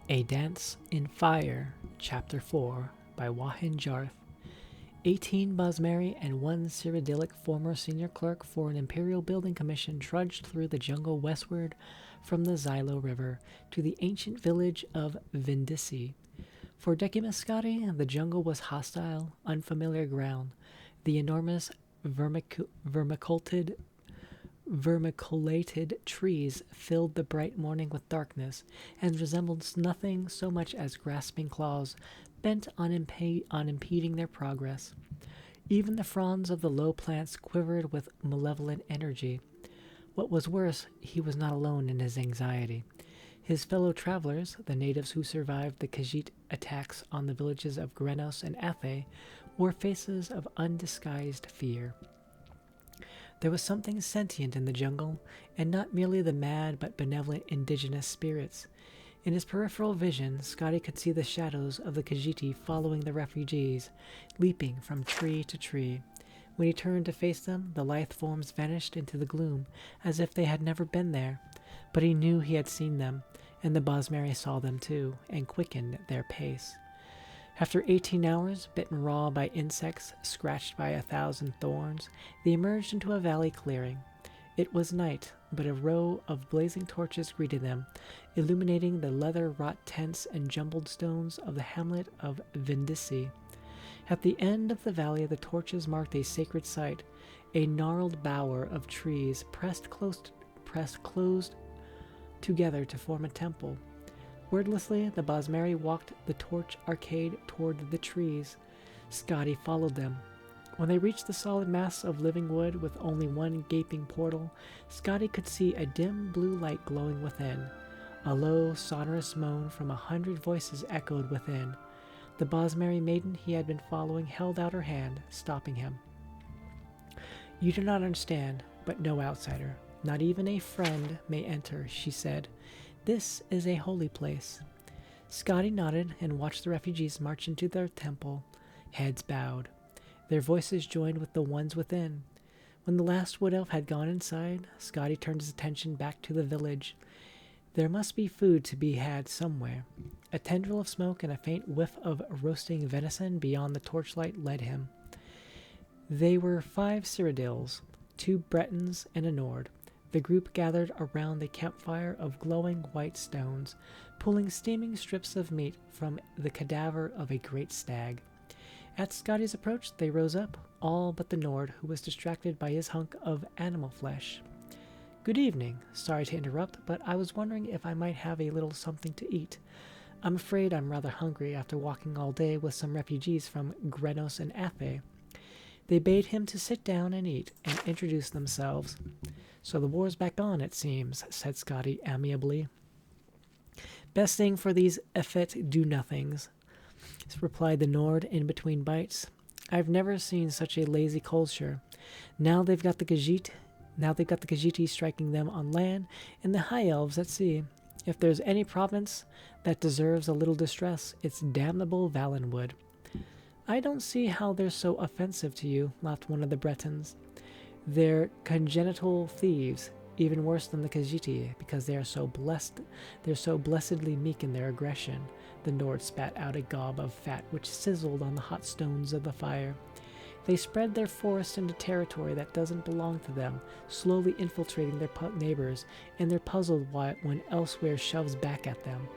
A Dance in Fire, Chapter 4 by Wahin Jarth. 18 Bosmeri and one Cyrodiilic former senior clerk for an Imperial Building Commission trudged through the jungle westward from the Xylo River to the ancient village of Vindisi. For Decimus Scotti, the jungle was hostile, unfamiliar ground. The enormous vermiculated trees filled the bright morning with darkness, and resembled nothing so much as grasping claws bent on impeding their progress. Even the fronds of the low plants quivered with malevolent energy. What was worse, he was not alone in his anxiety. His fellow travelers, the natives who survived the Khajiit attacks on the villages of Grenos and Athe, wore faces of undisguised fear. There was something sentient in the jungle, and not merely the mad but benevolent indigenous spirits. In his peripheral vision, Scotty could see the shadows of the Khajiiti following the refugees, leaping from tree to tree. When he turned to face them, the lithe forms vanished into the gloom, as if they had never been there. But he knew he had seen them, and the Bosmeri saw them too, and quickened their pace. After 18 hours, bitten raw by insects, scratched by 1,000 thorns, they emerged into a valley clearing. It was night, but a row of blazing torches greeted them, illuminating the leather-wrought tents and jumbled stones of the hamlet of Vindisi. At the end of the valley, the torches marked a sacred site, a gnarled bower of trees pressed close together to form a temple. Wordlessly, the Bosmeri walked the torch arcade toward the trees. Scotty followed them. When they reached the solid mass of living wood with only one gaping portal, Scotty could see a dim blue light glowing within. A low, sonorous moan from 100 voices echoed within. The Bosmeri maiden he had been following held out her hand, stopping him. "You do not understand, but no outsider, not even a friend, may enter," she said. "This is a holy place." Scotty nodded and watched the refugees march into their temple, heads bowed. Their voices joined with the ones within. When the last wood elf had gone inside, Scotty turned his attention back to the village. There must be food to be had somewhere. A tendril of smoke and a faint whiff of roasting venison beyond the torchlight led him. They were 5 Cyrodiils, 2 Bretons, and a Nord. The group gathered around the campfire of glowing white stones, pulling steaming strips of meat from the cadaver of a great stag. At Scotty's approach, they rose up, all but the Nord, who was distracted by his hunk of animal flesh. "Good evening. Sorry to interrupt, but I was wondering if I might have a little something to eat. I'm afraid I'm rather hungry after walking all day with some refugees from Grenos and Athe." They bade him to sit down and eat, and introduce themselves. "So the war's back on, it seems," said Scotty amiably. "Best thing for these effete do-nothings," replied the Nord in between bites. "I've never seen such a lazy culture. Now they've got the Khajiiti striking them on land, and the High Elves at sea. If there's any province that deserves a little distress, it's damnable Valenwood." "I don't see how they're so offensive to you," laughed one of the Bretons. "They're congenital thieves, even worse than the Khajiiti, because they're so blessedly meek in their aggression." The Nord spat out a gob of fat which sizzled on the hot stones of the fire. "They spread their forest into territory that doesn't belong to them, slowly infiltrating their neighbors, and they're puzzled when elsewhere shoves back at them.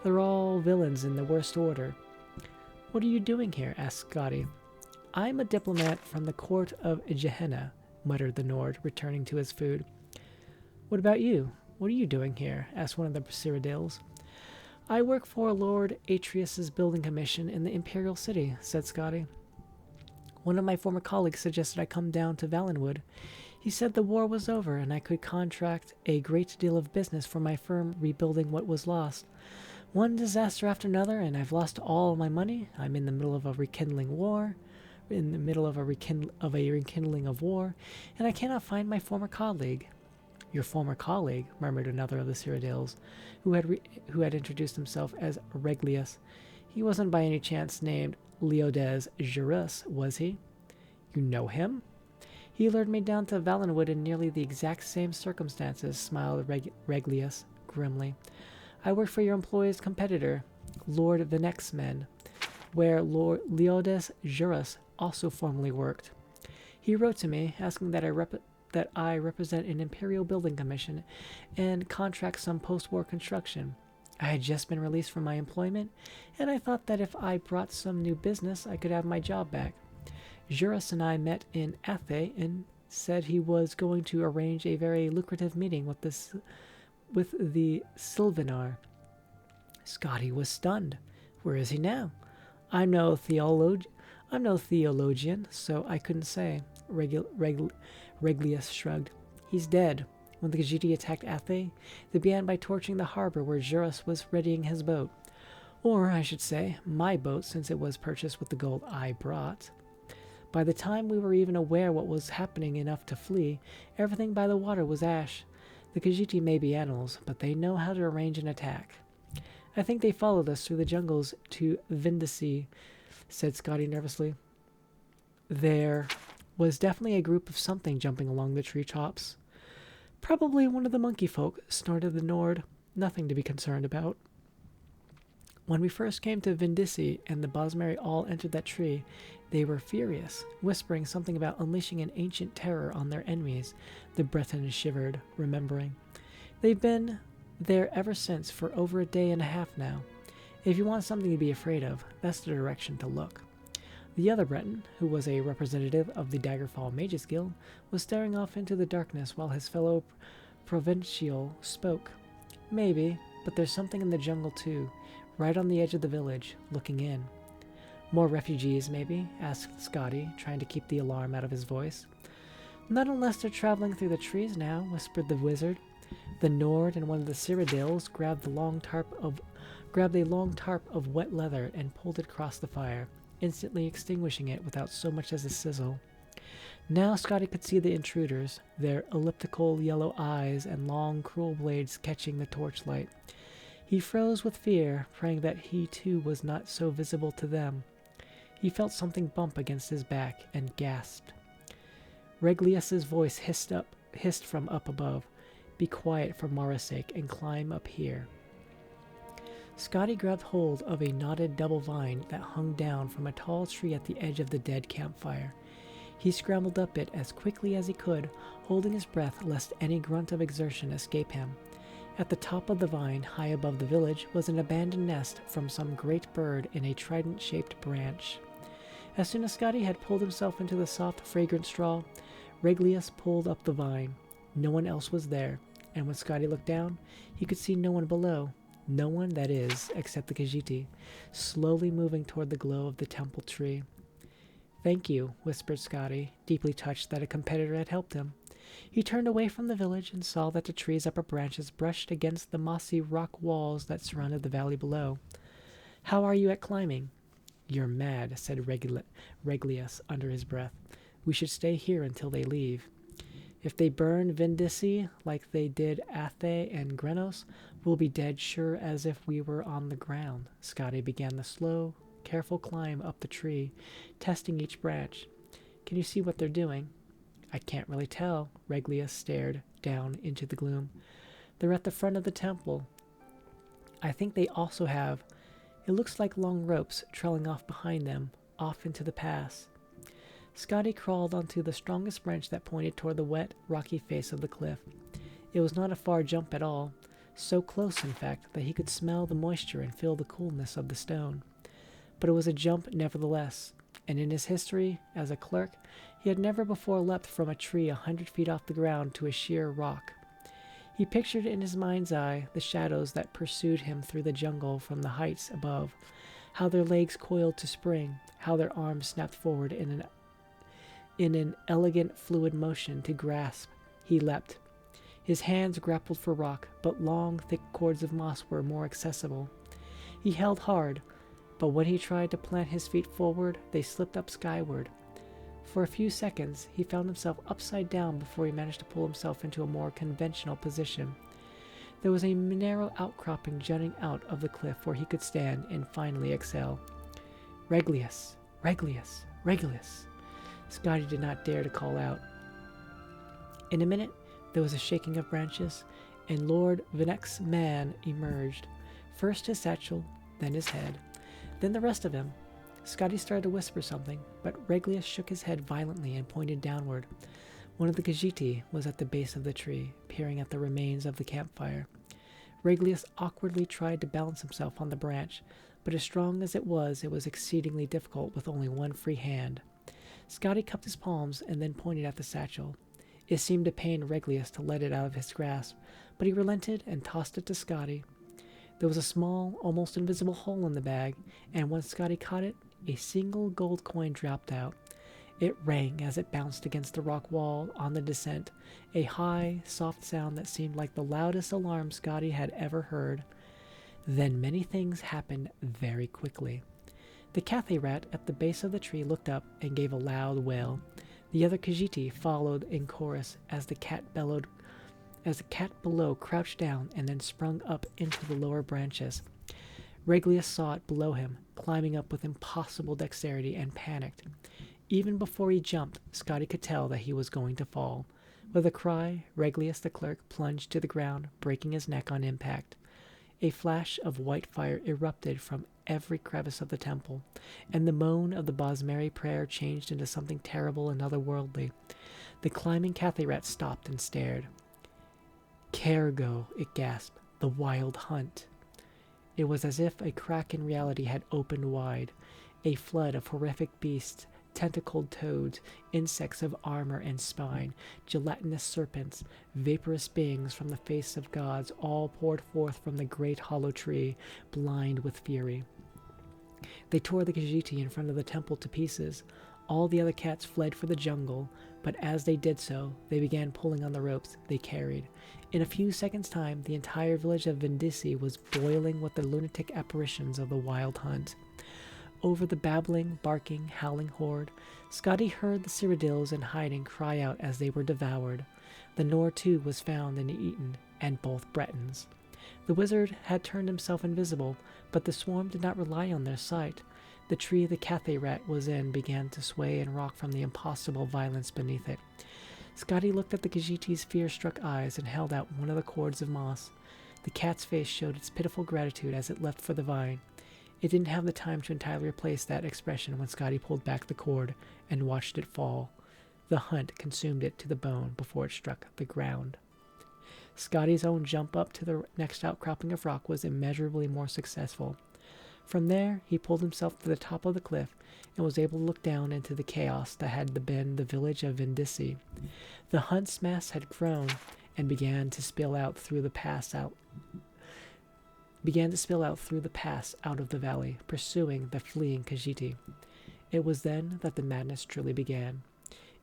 They're all villains in the worst order." "What are you doing here?" asked Scotty. "I'm a diplomat from the court of Gehenna," muttered the Nord, returning to his food. "What about you? What are you doing here?" asked one of the Cyrodiils. "I work for Lord Atreus's building commission in the Imperial City," said Scotty. "One of my former colleagues suggested I come down to Valenwood. He said the war was over and I could contract a great deal of business for my firm rebuilding what was lost. One disaster after another, and I've lost all my money. I'm in the middle of a rekindling of war, and I cannot find my former colleague." "Your former colleague," murmured another of the Cyrodiils, who had introduced himself as Reglius. "He wasn't by any chance named Leodes Jurus, was he?" "You know him?" "He lured me down to Valenwood in nearly the exact same circumstances," smiled Reglius grimly. I work for your employer's competitor, Lord Venexmen, where Lord Leodes Juras also formerly worked. He wrote to me asking that I represent an Imperial Building Commission and contract some post-war construction. I had just been released from my employment, and I thought that if I brought some new business, I could have my job back. Juras and I met in Athe and said he was going to arrange a very lucrative meeting with the Sylvanar. Scotty was stunned. Where is he now? I'm no theologian, so I couldn't say. Reglius shrugged. He's dead. When the Khajiit attacked Athe, they began by torching the harbor where Juras was readying his boat. Or, I should say, my boat, since it was purchased with the gold I brought. By the time we were even aware what was happening enough to flee, everything by the water was ash. The Khajiit may be animals, but they know how to arrange an attack. I think they followed us through the jungles to Vindisi, said Scotty nervously. There was definitely a group of something jumping along the treetops. Probably one of the monkey folk, snorted the Nord. Nothing to be concerned about. When we first came to Vindisi and the Bosmeri all entered that tree, they were furious, whispering something about unleashing an ancient terror on their enemies. The Breton shivered, remembering. They've been there ever since for over a day and a half now. If you want something to be afraid of, that's the direction to look. The other Breton, who was a representative of the Daggerfall Mages Guild, was staring off into the darkness while his fellow provincial spoke. Maybe, but there's something in the jungle too, right on the edge of the village, looking in. More refugees, maybe? Asked Scotty, trying to keep the alarm out of his voice. Not unless they're traveling through the trees now, whispered the wizard. The Nord and one of the Cyrodiils grabbed a long tarp of wet leather and pulled it across the fire, instantly extinguishing it without so much as a sizzle. Now Scotty could see the intruders, their elliptical yellow eyes and long, cruel blades catching the torchlight. He froze with fear, praying that he too was not so visible to them. He felt something bump against his back and gasped. Reglius's voice hissed from up above. Be quiet for Mara's sake and climb up here. Scotty grabbed hold of a knotted double vine that hung down from a tall tree at the edge of the dead campfire. He scrambled up it as quickly as he could, holding his breath lest any grunt of exertion escape him. At the top of the vine, high above the village, was an abandoned nest from some great bird in a trident-shaped branch. As soon as Scotty had pulled himself into the soft, fragrant straw, Reglius pulled up the vine. No one else was there, and when Scotty looked down, he could see no one below. No one, that is, except the Khajiit, slowly moving toward the glow of the temple tree. Thank you, whispered Scotty, deeply touched that a competitor had helped him. He turned away from the village and saw that the tree's upper branches brushed against the mossy rock walls that surrounded the valley below. How are you at climbing? You're mad, said Reglius under his breath. We should stay here until they leave. If they burn Vindisi like they did Athe and Grenos, we'll be dead sure as if we were on the ground. Scotty began the slow, careful climb up the tree, testing each branch. Can you see what they're doing? I can't really tell. Reglius stared down into the gloom. They're at the front of the temple. I think they also have... It looks like long ropes trailing off behind them, off into the pass. Scotty crawled onto the strongest branch that pointed toward the wet, rocky face of the cliff. It was not a far jump at all, so close, in fact, that he could smell the moisture and feel the coolness of the stone. But it was a jump nevertheless, and in his history as a clerk, he had never before leapt from a tree 100 feet off the ground to a sheer rock. He pictured in his mind's eye the shadows that pursued him through the jungle from the heights above, how their legs coiled to spring, how their arms snapped forward in an elegant fluid motion to grasp. He leapt. His hands grappled for rock, but long, thick cords of moss were more accessible. He held hard, but when he tried to plant his feet forward, they slipped up skyward. For a few seconds, he found himself upside down before he managed to pull himself into a more conventional position. There was a narrow outcropping jutting out of the cliff where he could stand and finally exhale. Reglius! Reglius! Reglius! Scotty did not dare to call out. In a minute, there was a shaking of branches, and Lord Vinek's man emerged. First his satchel, then his head, then the rest of him. Scotty started to whisper something, but Reglius shook his head violently and pointed downward. One of the Khajiiti was at the base of the tree, peering at the remains of the campfire. Reglius awkwardly tried to balance himself on the branch, but as strong as it was exceedingly difficult with only one free hand. Scotty cupped his palms and then pointed at the satchel. It seemed to pain Reglius to let it out of his grasp, but he relented and tossed it to Scotty. There was a small, almost invisible hole in the bag, and once Scotty caught it, a single gold coin dropped out. It rang as it bounced against the rock wall on the descent, a high, soft sound that seemed like the loudest alarm Scotty had ever heard. Then many things happened very quickly. The Cathay rat at the base of the tree looked up and gave a loud wail. The other Khajiiti followed in chorus as the cat below crouched down and then sprung up into the lower branches. Reglius saw it below him, climbing up with impossible dexterity, and panicked. Even before he jumped, Scotty could tell that he was going to fall. With a cry, Reglius the clerk plunged to the ground, breaking his neck on impact. A flash of white fire erupted from every crevice of the temple, and the moan of the Bosmeri prayer changed into something terrible and otherworldly. The climbing Cathay rat stopped and stared. "Cargo," it gasped. "The wild hunt." It was as if a crack in reality had opened wide. A flood of horrific beasts, tentacled toads, insects of armor and spine, gelatinous serpents, vaporous beings from the face of gods, all poured forth from the great hollow tree, blind with fury. They tore the Khajiiti in front of the temple to pieces. All the other cats fled for the jungle, but as they did so, they began pulling on the ropes they carried. In a few seconds' time, the entire village of Vindisi was boiling with the lunatic apparitions of the wild hunt. Over the babbling, barking, howling horde, Scotty heard the Cyrodiils in hiding cry out as they were devoured. The Nor too was found and eaten, and both Bretons. The wizard had turned himself invisible, but the swarm did not rely on their sight. The tree the Cathay rat was in began to sway and rock from the impossible violence beneath it. Scotty looked at the Khajiiti's fear-struck eyes and held out one of the cords of moss. The cat's face showed its pitiful gratitude as it leapt for the vine. It didn't have the time to entirely replace that expression when Scotty pulled back the cord and watched it fall. The hunt consumed it to the bone before it struck the ground. Scotty's own jump up to the next outcropping of rock was immeasurably more successful. From there, he pulled himself to the top of the cliff and was able to look down into the chaos that had been the village of Vindisi. The hunt's mass had grown and began to spill out through the pass out of the valley, pursuing the fleeing Khajiiti. It was then that the madness truly began.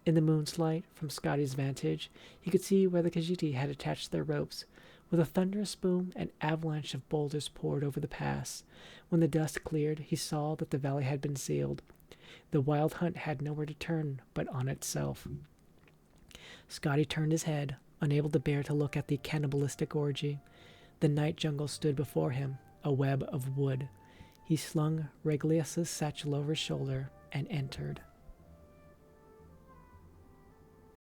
In the moon's light, from Scotty's vantage, he could see where the Khajiiti had attached their ropes. With a thunderous boom, an avalanche of boulders poured over the pass. When the dust cleared, he saw that the valley had been sealed. The wild hunt had nowhere to turn but on itself. Scotty turned his head, unable to bear to look at the cannibalistic orgy. The night jungle stood before him, a web of wood. He slung Reglius's satchel over his shoulder and entered.